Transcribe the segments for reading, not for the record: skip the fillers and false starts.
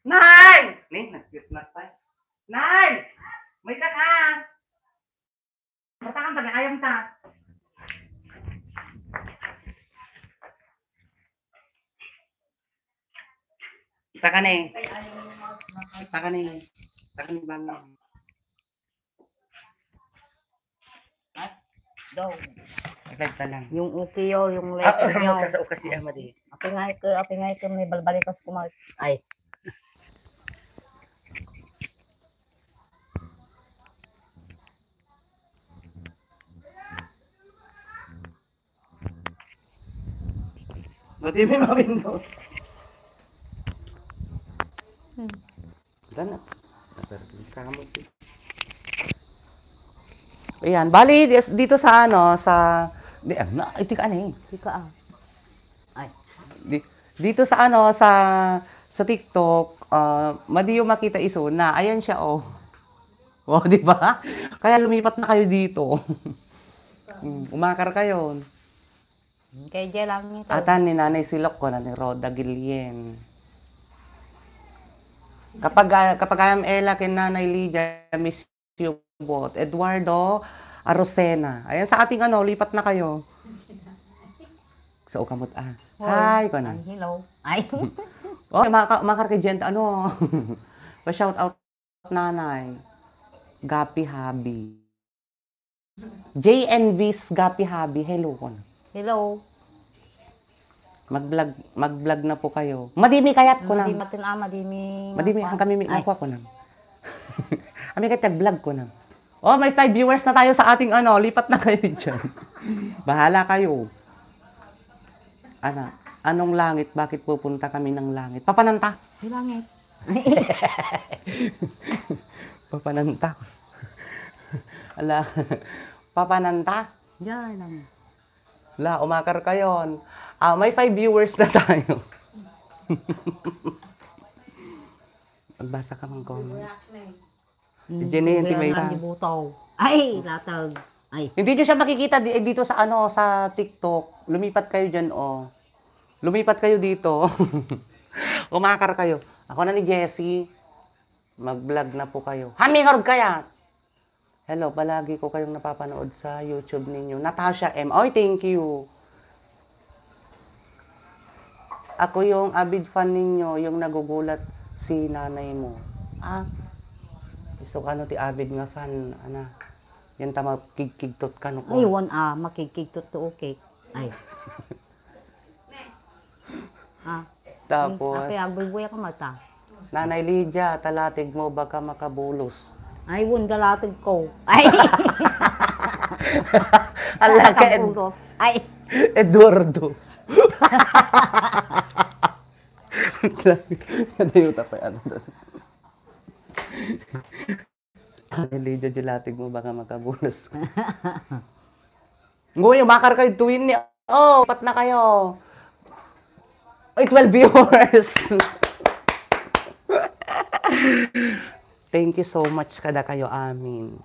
Nay! Nih, nag-cute na pa. Nay! May ka ka! Matakan pa, ayam ka. Taka na eh. Taka na eh. Taka na ba lang? Daw. Live ka lang. Yung ukiyo, yung letter nyo. Sa ukas si Ahmad eh. Apingay ko, may balbalikas kumalit. Ay. Buti may mawindot. Wala na. Nakamot eh. Ayan, bali dito sa ano, sa ito ka ano eh. Tika ah. Ay. Dito sa ano, sa TikTok, madi yung makita iso na, ayan siya oh. Oh, di ba? Kaya lumipat na kayo dito. Umakar kayo. Kay Jay lang ito. Atan ni Nanay Silok ko na ni Roda Guillen. Kapag Ella kin Nanay Lydia, Miss you both. Eduardo Arosena. Ayan sa ating ano, lipat na kayo. Sa ukamot ah. Hi, ko na. Hello. Ay. Oh, makar kay Gent ano. Pa-shout out Nanay. Gapi Habi. JNV's Gapi Habi. Hello ko na. Hello. Mag-vlog na po kayo. Madimi kayat ko na. Madimi ang kami may nakuha ko na. Kami kayat vlog ko na. Oh, may 5 viewers na tayo sa ating ano, lipat na kayo diyan. Bahala kayo. Anong langit? Bakit pupunta kami ng langit? Papananta. May langit. Papananta. Ala. Papananta. Yan lang. La, umakar kayo. May 5 viewers na tayo. Magbasa ka mang comment. Si Jenny, hindi may Ay, latag. Ay. Hindi nyo siya makikita dito sa ano, sa TikTok. Lumipat kayo dyan, oh. Lumipat kayo dito. Umakar kayo. Ako na ni Jessie. Mag-vlog na po kayo. Hamingorg kaya. Hello, palagi ko kayong napapanood sa YouTube ninyo. Natasha M. Oy, thank you. Ako yung avid fan ninyo, yung nagugulat si nanay mo. Gusto ka no ti avid nga fan, ana. Yan ta makikigtot ka no ko. Ay, makikigtot to okay. Ay. Tapos, Kaya agbubuya ka mata. Nanay Lydia, talatig mo baka makabulos. Ay, galatag ko. Ay. Ala ka, Ay. Eduardo. Kadayo ta pa ano doon. Nanay Lydia, dilatig mo baka makabulos. Ngoy, makar kayo tuwin niya. Oh, pat na kayo. Ay, 12 viewers. Thank you so much kada kayo amin.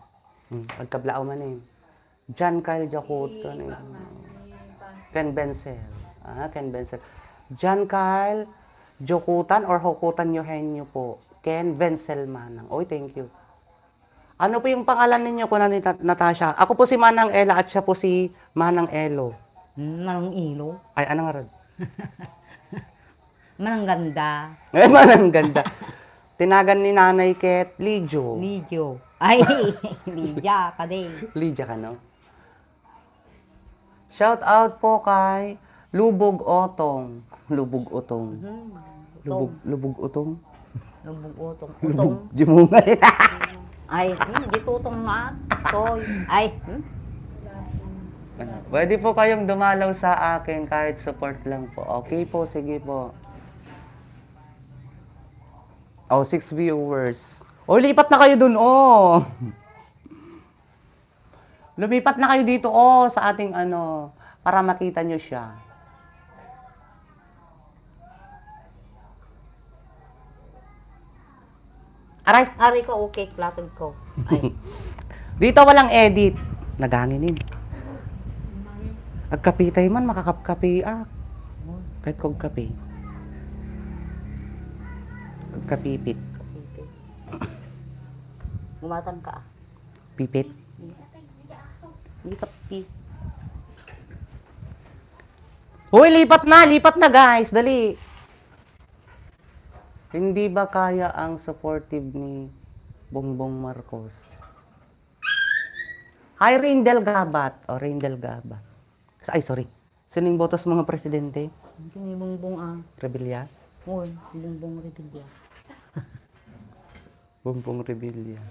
Pagkablao man eh. John Kyle Jacotan. Ken Benzel. Ken Benzel. John Kyle Jokutan or Hokutan Eugenio po. Ken Benzel Manang. Oy, thank you. Ano po yung pangalan ninyo ko na ni Natasha? Ako po si Manang Ella at siya po si Manang Elo. Manang Ilo? Ay, anong arad? Manang Ganda. Eh, Manang Ganda. Tinagan ni Nanay Ket, Lijo. Ay, Lydia ka din. Lydia ka, no? Shout out po kay Lubog Otong. Lubog Otong. Lubog Otong? Lubog Otong. Utong. Di mo nga. Ay, di tutong na. Toy. Ay. Pwede po kayong dumalaw sa akin kahit support lang po. Okay po, sige po. Oh, 6 viewers. Oh, lipat na kayo dun, oh. Lumipat na kayo dito, oh, sa ating ano, para makita nyo siya. Aray! Ari ko, okay, latag ko. Ay. Dito walang edit. Naganginin. Agkapitay man, makakapkapi. Kahit kong kape. Kapipit. Kapipit. Gumatan ka ah. Pipit. Hindi kapi. Hoy, lipat na guys, dali. Hindi ba kaya ang supportive ni Bongbong Marcos? Hi, Rindel Gabat. O, Rindel Gabat. Ay, sorry. Sining botos mga presidente? Hindi ni Bongbong ah. Rebelya? Uy, Bongbong Rebilla. Bongbong Rebelya.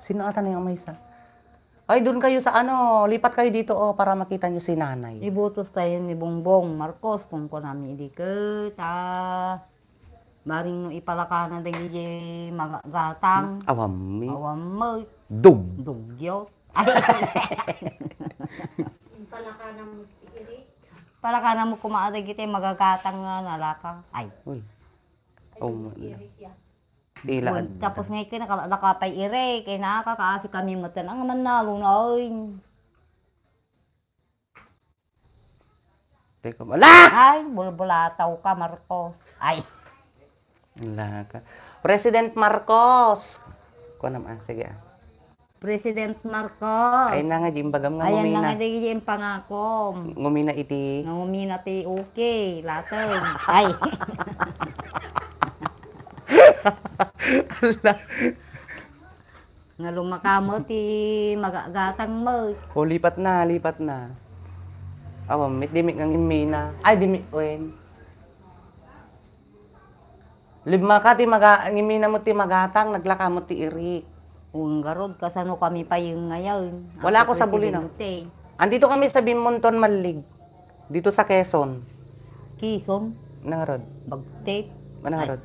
Sino ata na yung may isa? Ay, doon kayo sa ano, lipat kayo dito para makita nyo si nanay. Ibutos tayo ni Bongbong Marcos kung ko namin idikit maring no ipalaka na dagi magagatang Awami. awam mo Dug. dugyot ay palaka na mo kumaada kita magagatang nga nalaka ay Uy. Oh, tila. tapos ngay kay nakapay ire kay nakakaasi kami matan ang manalo na oy Teka, wala! ay bulbulataw ka Marcos ay Wala ka. President Marcos! Kuha naman, sige President Marcos Ay na nga, jimbagam nga ayan na ngumina. nga di yung pangako Ngumina iti. nanguminati okay latag ay nga lumakamo ti magagatang mo O, lipat na, lipat na. Awam, mit dimik ng imina. Ay, dimik, wen. Lima ka, ti imina mo ti magatang, naglaka mo ti irik. Ang garod kasano kami pa yung ngayon Wala ako sa Bulinaw. Presidente. Andito kami sa Bimonton, Malig. Dito sa Quezon. Kison Nangarod. bagtit Manarod.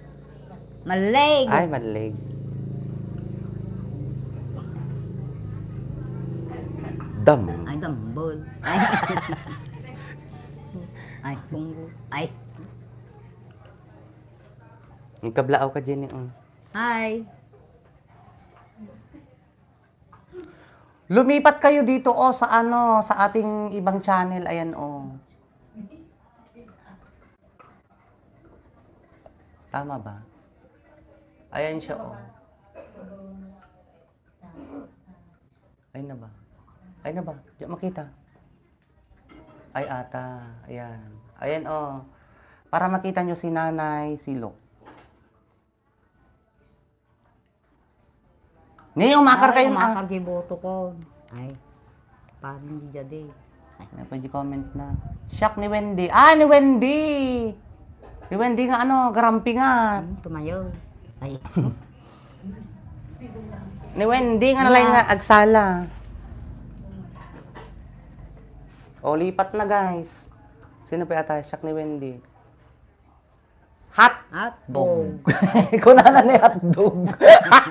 maleg Ay, Malig. Dam. ay dambol ay ay sunggo ay Ang kablaaw ka, Jenny. hi Lumipat kayo dito, sa ano, sa ating ibang channel. Ayan, Tama ba? Ayan siya, Ay na ba? Ay na ba? Diyan makita. Ay ata. Ayan. Ayan, Para makita nyo si Nanay Silok. Ngayon, umakar kayo. umakar di boto ko ay parang di jadi Pwede comment na. Shock ni Wendy. Ah, ni Wendy! Ni Wendy nga garampi nga. tumayo ay Ni Wendy nga nalay nga agsala. Lipat na guys. Sino pa yata? Shock ni Wendy. Hot at dog. Kunana ni hot dog.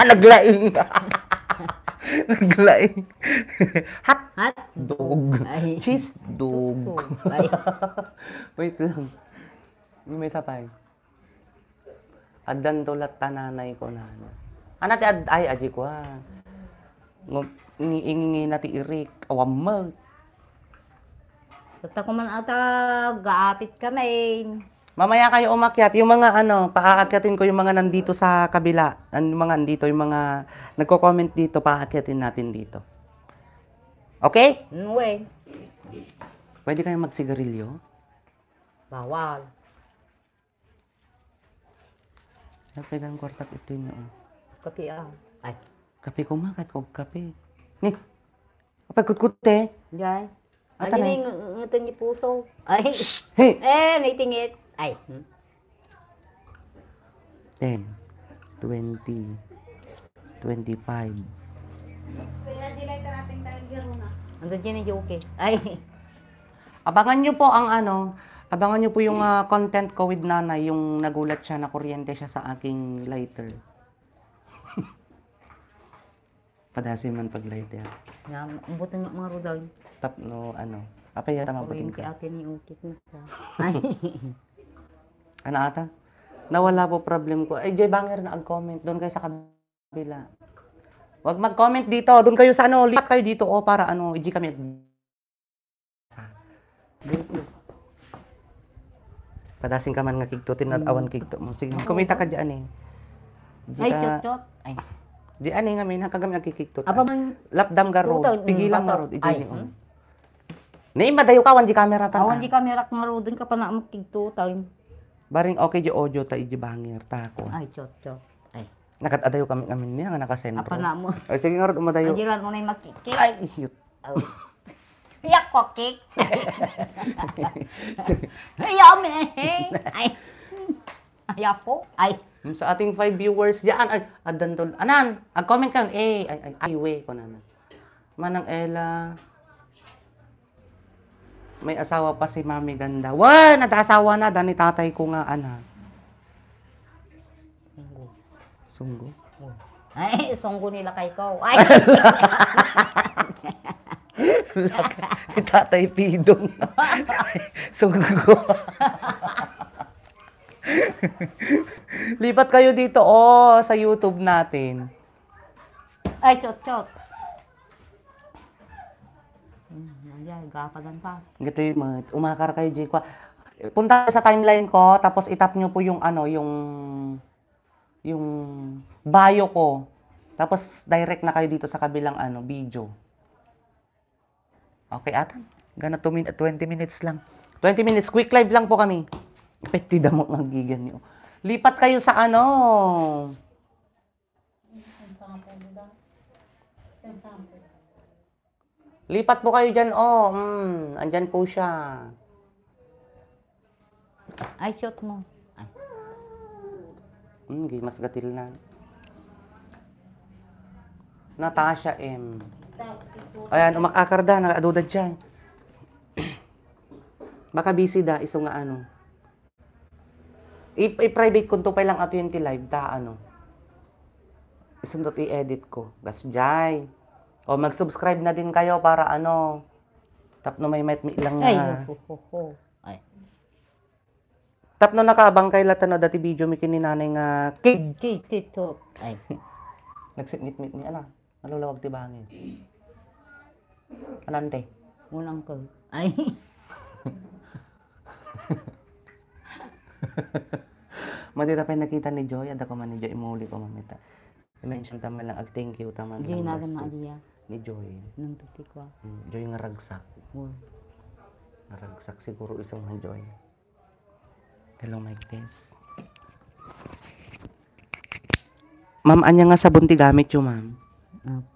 Naglaing. Naglaing. Hot at dog. ay Cheese dog. ay Wait lang. May sapay. Addan tulat tananay ko na. Anati ay aji ko ha. Ngiingi na ti irik. Awam mo. Tata ko man ata gaapit kami Mamaya kayo umakyat. Yung mga paaakyatin ko yung mga nandito sa kabila. Yung mga nandito, yung mga nagko-comment dito, paaakyatin natin dito. Okay? Uwe, Pwede kayong magsigarilyo? bawal. Napigang kwartak ito nyo. Kapi ay Kape ko kahit kog kape. Ni, kapag kutkute. Diyan. Ay, Ata na hindi ngutang ni puso. Ay, Hey! naitingit. Ay. 10, 20, 25. Andun dyan yung okay. Ay. Abangan nyo po abangan nyo po yung content ko with nanay, yung nagulat siya na kuryente siya sa aking lighter. Padasin man pag lighter. Yan, umbutan ng mga rudaw. Apay yata mabuting Kuryente ka. atin ni ukit na siya. Ay. Ano ata? Nawala po problem ko. Ay, Jay Banger na ag-comment. Doon kayo sa kabila. Huwag mag-comment dito. Doon kayo sa lipat kayo dito para iji kami. Padasing ka man nga kigtutin at awan kigto mo. Sige, kumita ka dyan eh. Ay, chot-chot. Ay. Di ani nga may nakagami nagkikigtot. Apa man Lapdam ka road. kigtutan, Pigilan nga bato. road. Ay, Nay, madayo ka, wan di camera tan. awan di kamera nga ro din ka pa na magkigtutan. Baring okay di audio ta iji bangir ta ko. Ay, chot-chot. Ay. Nakatadayo kami niya nga nakasentro. Apa na mo? Ay, sige nga road, umadayo. Andilan mo na yung makikik. Ay, shoot. Iyak ko, kik. Ayaw, meheng. Ay. Ayaw po. Ay. Sa ating 5 viewers diyan, ay, adan tol. Anan, ag-comment ka, ay, we ko na. Manang Ella. May asawa pa si Mami Ganda. Wah, nag-asawa na, dani tatay ko nga, ana. Sunggo. Ay, sunggo nila kay ko. Ay. Si Tatay Pidong. Sunggo. Lipat kayo dito, sa YouTube natin. Ay, chot-chot. Ay, gapagan sa. Gito yung umakar kayo, Jay. Punta sa timeline ko, tapos itap nyo po yung yung bio ko. Tapos direct na kayo dito sa kabilang video. Okay, atan. Gana 20 minutes lang. 20 minutes, quick live lang po kami. Petida mo ng gigan nyo. Lipat kayo sa Lipat po kayo dyan, andyan po siya. Ay, shot mo. Ay. Mas gatil na. Natasha M. Ayan, umakakarda, nakaduda dyan. Baka busy da, iso nga I-private ko to pa lang ato yung live, Isundot i-edit ko. Gas jay. O mag-subscribe na din kayo para tapno may lang Ay, na. Ay. Tapno nakaabang kay latano dati video mi kininanay nga kid. Tito. Ay. Nagsitmit ni nalulawag ti bangin. Anante. Unang ko. Ay. Madira pa nakita ni Joy, ada ko man ni Joy, imuli ko mamita. I-mention tama lang, thank you tama Joy lang na rin maaliya. ni Joy. Nung tuti ko. Joy nga ragsak. Oh. Naragsak siguro isang nga Joy. Hello, Mike Tess. Ma'am, anya nga sabon ti gamit yung ma'am?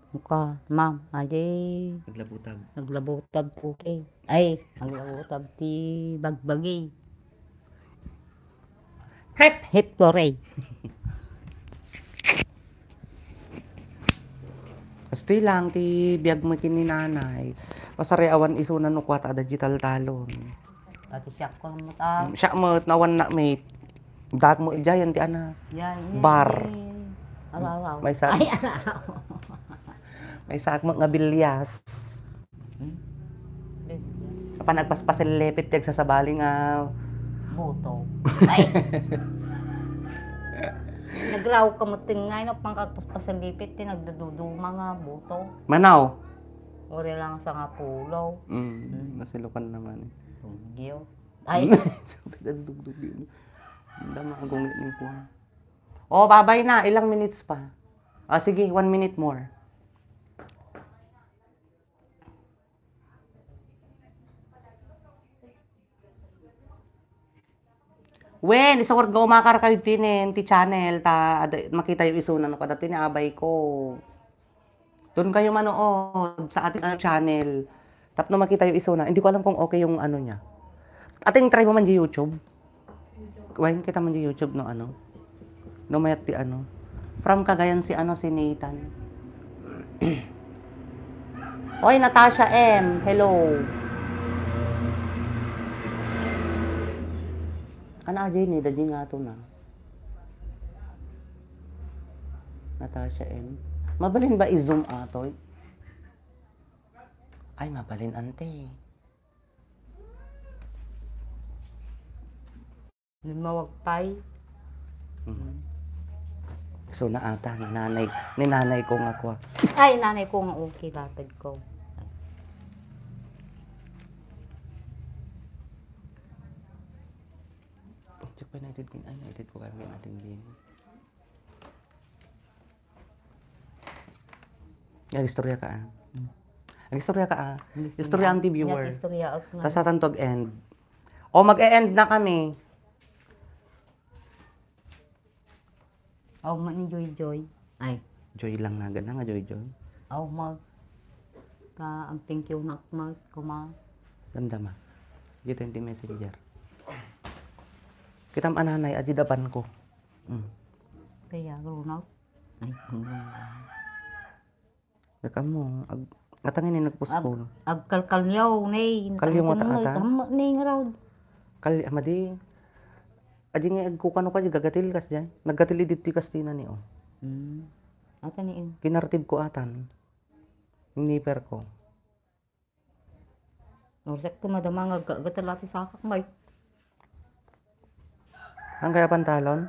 Muka, ma'am, ajay. Naglabutag. Naglabutag po kay. Ay, naglabutag ti bagbagi. Hep Lorey. Asti lang, ti biyag mo kininanay. Pasari awan isunan no kwata digital talon. Ati siya ko mo ta. Siya mo, nawan na mate. Dag mo ijayan ti bar. Araw-araw. May sak. Ay, araw. May sak mo nga bilyas. Kapag nagpaspasil lepit tiyag sa sabali nga Buto. Ay. Nagraw ka mo tingay no pangkagpaspasalipit ti nagduduma nga buto. Manaw. Uri lang sa nga pulo. Nasilukan naman. Tugyo. Ay. Dugdug yun. Dama agong ni ko. Babay na. Ilang minutes pa. Sige, 1 minute more. Wen, isa ko rin umakar kayo tinin, ti channel, makita yung isunan ko, dati abay ko. Doon kayo manood sa ating channel. Tapno makita yung isunan. Hindi ko alam kung okay yung niya. Ating try mo man di YouTube. Wen, kita man di YouTube no No mayat ti From Cagayan si Nathan. Oy, Natasha M. Hello. Ana ajay ni dadji nga to na. Natasha M. Mabalin ba i-zoom atoy? Ay, mabalin ante. Limawagpay. So na ata ni nanay ko nga kwa. Ay, nanay ko nga okay latag ko. Check pa United King. Ay, United ko kaya natin din. Istorya ka ah. Istorya ka ah. Istorya ang viewer. Istorya ako nga. Tapos tatantog end. O mag-e-end na kami. Aw man ni Joy. Ay, Joy lang na gana nga Joy. aw mag ka ang thank you nak mag kuma. Ganda ma. Dito yung messenger. Kitam ananay aji dapan ko. Kaya runaw. Ay, Daka mo atangin ni nagposko. agkalkalyaw ni. Kalyaw mo ta ata? Ni nga raw. Kali amadi. Aji nga agkukano ka gagatil kas jay. Naggatil dito kas tina ni oh. Ata ni Kinartib ko atan. Yung niper ko. Orsak ko madamang aggatalati sakak may. Ang kaya pantalon?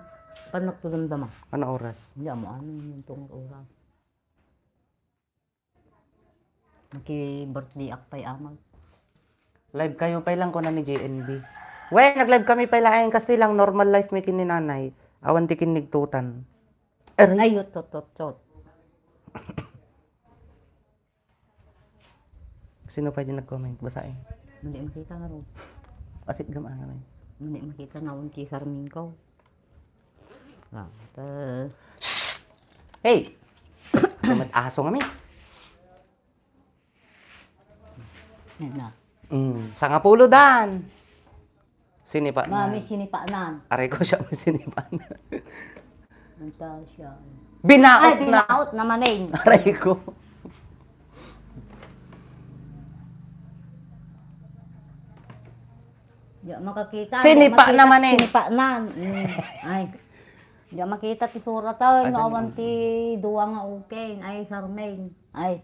Panak to damdama. Ano oras? Hindi mo ano yung tong oras. Maki-birthday akpay amag. Live kayo pa lang ko na ni JNB. We, nag-live kami pa lang kasi lang normal life may kininanay. Awan ti kinigtutan. Ay, tot. Sino pa din nag-comment? Basahin. Hindi makita nga ro. Asit gama nga may. Hindi makita na unang kisar min ko. Hey! Mag-aso kami. Yan na. Sangapulo dan. Sinipa na. Mami sinipaanan. Aray ko siya may sinipa na. Anta siya. Binaot Ay, na. binaot naman eh. Aray ko. Di makakita. Sinipa di makita naman eh. Sinipaanan. Ay. Di makita ti suratan. Awan ti duwa nga okay. Ay, sarmain. Ay.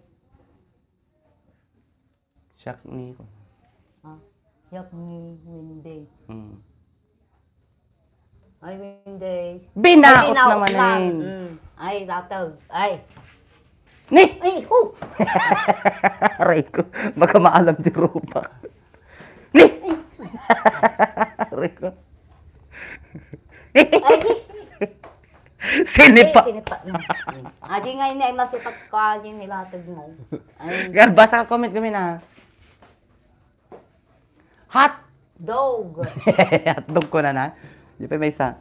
Siyak ni ko. Yak ni Winday. Hmm. Ay, Windays. Binaot naman eh. Ay, datag. Ay. Ni! Ay, hu! Aray ko. Baka maalam si Rupa. Ni! Aray ko. Ay, Sinipa. sinipa na. Adi nga yun ay masipat ka din nilatag mo. Ay, Yan, basa comment kami na. Hot dog. hotdog ko na. Di pa may isa.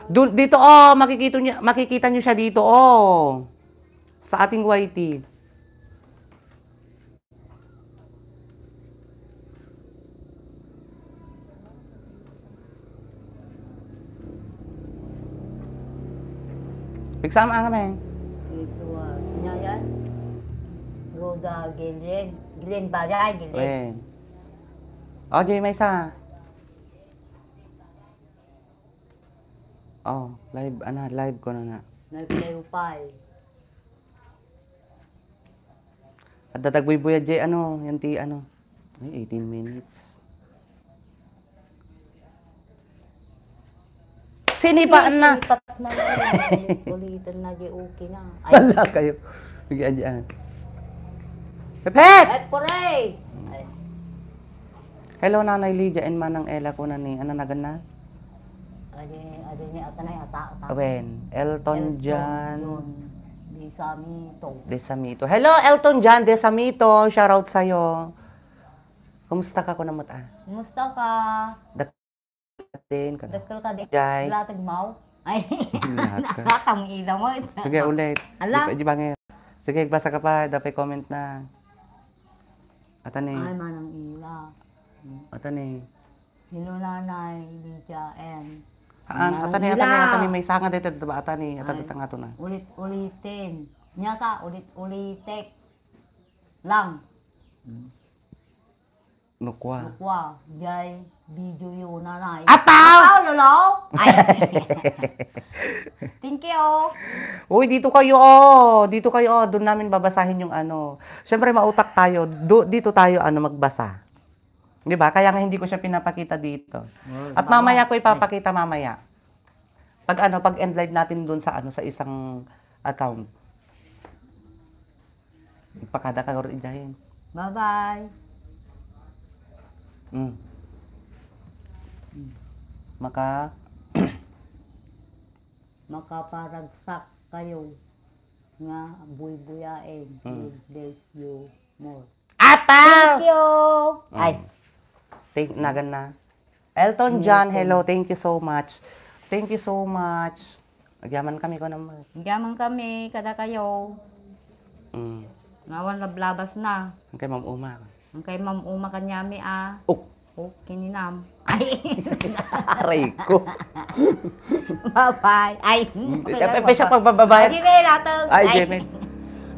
Dito oh, makikita niyo siya dito oh. Sa ating YT. Pigsama ang kami. Ito niya yan. Roda Gillen. Gillen ba yan? Gillen. Wen. Oh, Jay, may isa. Oh, live ko na na. Nagpayupay. At datagbuy-buya, Jay, yan ti, ay, 18 minutes. Sinipaan na! Sinipat na lang. Ulitan na di okay na. Ay, Wala kayo. Bigyan dyan. Pepet! ay, puray! Ay, Hello, Nanay Lydia and Manang Ella ko na ni. Ano nagan na? adi ni atanay ata. Awen. Elton John. Di sa mito. Desamito. Hello, Elton John Desamito. Shoutout sa'yo. Kumusta ka ko na mata? Kumusta ka? Datin ka na. Dakal ka di. Jai. Latag mau? Ay, Latag. nakatang ilaw mo. Sige, ulit. Ala. Di bangin. Sige, basa ka pa. Dapat comment na. Atani. Ay, manang ilaw. Atani. Hello, nanay, Lydia, and Atani, may sanga dito. Diba, atani. Atani nga to na. ulit-ulitin. Nya ka, ulit-ulitek. Lang. Nukwa. Wow, jay, video yun, nanay. Apaw! Apaw, lolo! Ay. Thank you. Uy, dito kayo, oh. Dito kayo, oh. Doon namin babasahin yung Siyempre, mautak tayo. Dito tayo, magbasa. Di ba? Kaya nga hindi ko siya pinapakita dito. At mamaya ko ipapakita mamaya. Pag end live natin doon sa sa isang account. Ipakada ka rin dyan. Bye-bye. makaparagsak kayo nga buy-buyain. God bless you more. Apa! Thank you! Ay, Nagan na. Elton John, hello. Thank you so much. Thank you so much. Nagyaman kami ko naman. gaman kami, kada kayo. Ngawan lablabas na. Ang kay Ma'am Uma. Ang kay Ma'am Uma kanyami Oh, Oh, kininam. Ay, aray ko. bye-bye. Ay, Siya pagbababayad. Ajinay, latag. Ay, Jemen.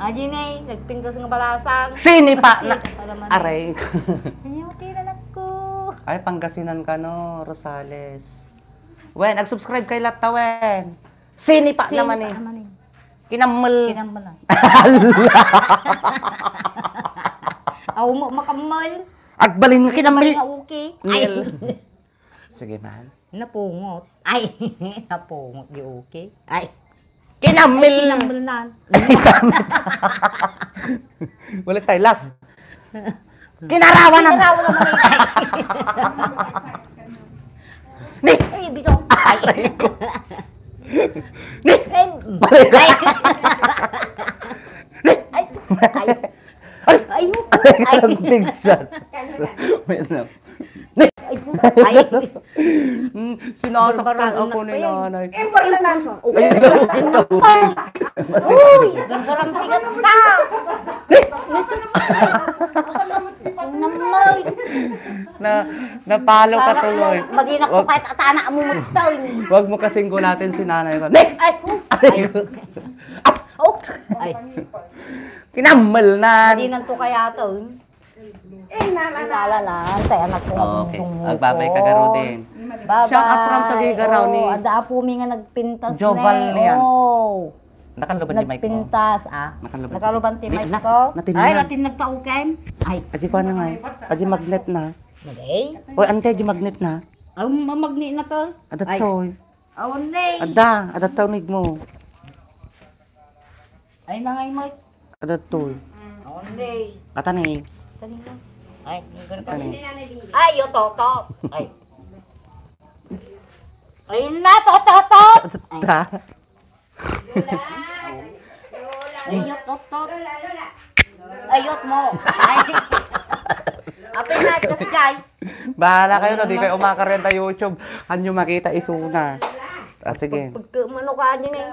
Ajinay, nagpintas ng balasang. Sinipa na. Aray ko. Kanya, tinalag ko. Ay, Pangasinan ka no, Rosales. Wen, nag-subscribe kay Latta, Wen. Sinipa naman eh. Kinamul. Kinambal. Aw mo makamal. Agbalin nga kinamul. Nga uki. Ay, Nil. Sige, man. napungot. Ay, napungot di uki. Ay, Kinamil. kinambal na. Wala tayo, last. Kinarawan naman. Kinarawan naman ay. Ni. Ay, bito. Ay, Ni. ay, ay, ay, ay, ay, ay, Ang bigsan. Wait lang. Ni. ay, ay, Sinasaktan ako ni Barbaran nanay. Eh, barbaran na. Ay, Uy, gantarang pigat ka. Namal. napalo ka tuloy. Maginak ko kahit atana mo mutaw. Wag mo kasing gulatin si nanay ko. Ni. Ay, ay, oh, ay, Kinamal na. hindi nanto kaya to. Nalala, say anak ko. Okay. Agbabay ka garo din. Bye-bye. Shout out from Tuguegarao ni Ada po mi nga nagpintas Joval ne. niyan. Oh. Nakaluban di mic mo. Nagpintas, Nakaluban. Nakaluban ti Di, mic anak, ko. natinag. Ay, natinag ka uken. Ay, Aji ko na nga. Aji magnet na. nagay. Oy, ante aji magnet na. Ay, mamagni na to. Ada Ay, toy. awan nay. Ada tawnig mo. Ay, nangay mo. Ada toy. Awan nay. Kata ni. Kanina. Ay, ganun ka. Kani. Ay, yo to. Ay. Ay na, to. Ay, Ta. ay, yo to. Ayot mo. Ay. Apay na, kaskay. Bahala kayo na di kayo umakarenta YouTube. Anyo makita isuna. Ah, sige. Pagkamano ka dyan eh.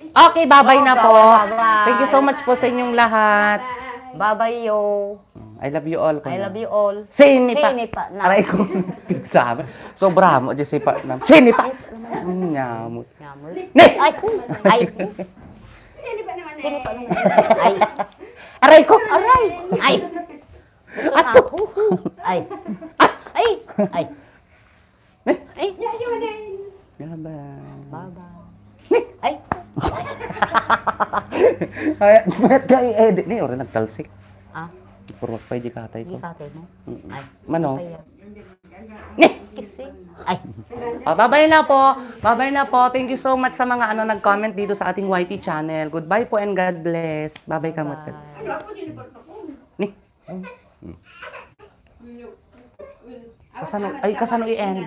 Okay, bye-bye na po. Bye-bye. Thank you so much po sa inyong lahat. Bye-bye, yo. I love you all. I love you all. Sinipa. Sinipa na. Aray ko. Pigsabi. Sobra mo. Diyos sipa na. Sinipa. Nyamot. Yamol. Ni. Ay, ay. Sinipa naman. Ay, Aray ko. aray. Ay. Gusto na. Ato. Ay. Ay. Ay. Ay. Bye-bye. Bye-bye. Ay. Ay, ba't ka i-edit? Ni, ora nagtalsik. Ah, Purwag pa di katay ko. hindi katay mo. Ay. Mano? Kaya. Ni. Kisi. Ay. Bye-bye na po. Bye-bye na po. Thank you so much sa mga nag-comment dito sa ating YT channel. Goodbye po and God bless. Bye-bye ka, Mat. Ni. Kasano i-end?